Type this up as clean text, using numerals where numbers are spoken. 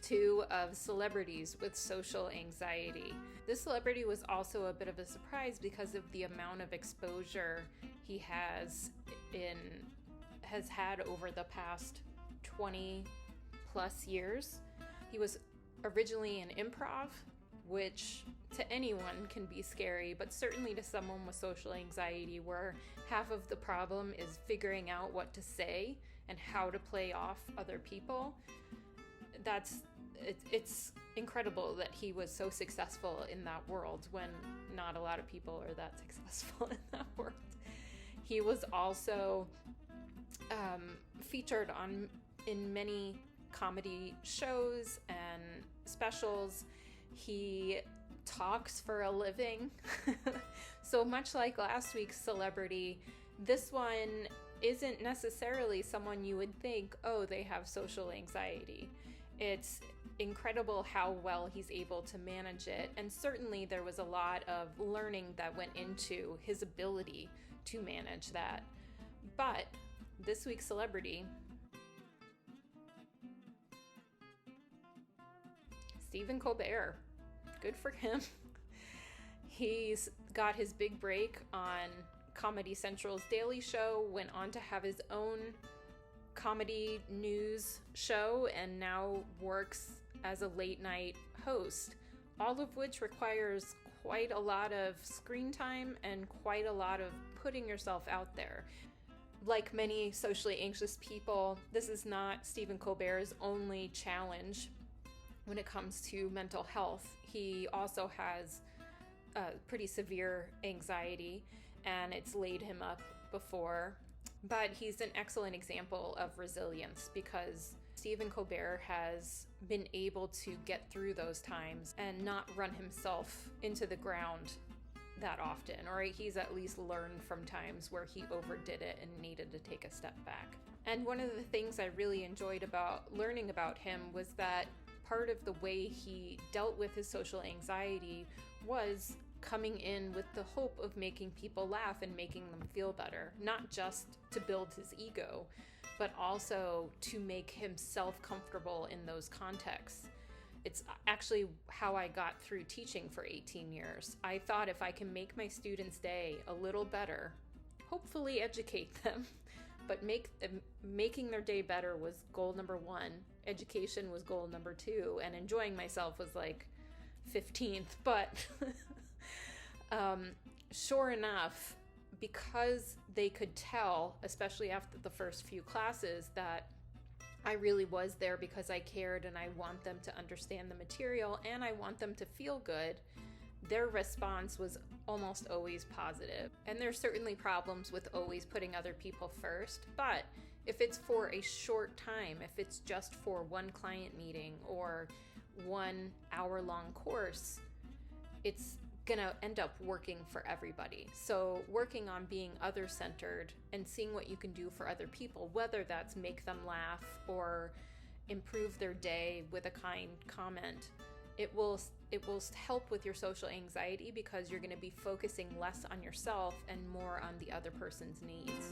2 of celebrities with social anxiety. This celebrity was also a bit of a surprise because of the amount of exposure he has had over the past 20 plus years. He was originally in improv, which to anyone can be scary, but certainly to someone with social anxiety, where half of the problem is figuring out what to say and how to play off other people. It's incredible that he was so successful in that world when not a lot of people are that successful in that world. He was also featured in many comedy shows and specials. He talks for a living. So much like last week's celebrity, this one isn't necessarily someone you would think, oh, they have social anxiety. It's incredible how well he's able to manage it, and certainly there was a lot of learning that went into his ability to manage that. But this week's celebrity, Stephen Colbert. Good for him. He's got his big break on Comedy Central's Daily Show, went on to have his own comedy news show, and now works as a late night host, all of which requires quite a lot of screen time and quite a lot of putting yourself out there. Like many socially anxious people, this is not Stephen Colbert's only challenge when it comes to mental health. He also has pretty severe anxiety, and it's laid him up before. But he's an excellent example of resilience, because Stephen Colbert has been able to get through those times and not run himself into the ground that often, or he's at least learned from times where he overdid it and needed to take a step back. And one of the things I really enjoyed about learning about him was that part of the way he dealt with his social anxiety was coming in with the hope of making people laugh and making them feel better, not just to build his ego, but also to make himself comfortable in those contexts. It's actually how I got through teaching for 18 years. I thought if I can make my students' day a little better, hopefully educate them, but making their day better was goal number 1. Education was goal number 2, and enjoying myself was like 15th. But sure enough, because they could tell, especially after the first few classes, that I really was there because I cared and I want them to understand the material and I want them to feel good, their response was almost always positive. And there's certainly problems with always putting other people first, but if it's for a short time, if it's just for one client meeting or 1 hour-long course, it's gonna end up working for everybody. So working on being other-centered and seeing what you can do for other people, whether that's make them laugh or improve their day with a kind comment, it will help with your social anxiety, because you're gonna be focusing less on yourself and more on the other person's needs.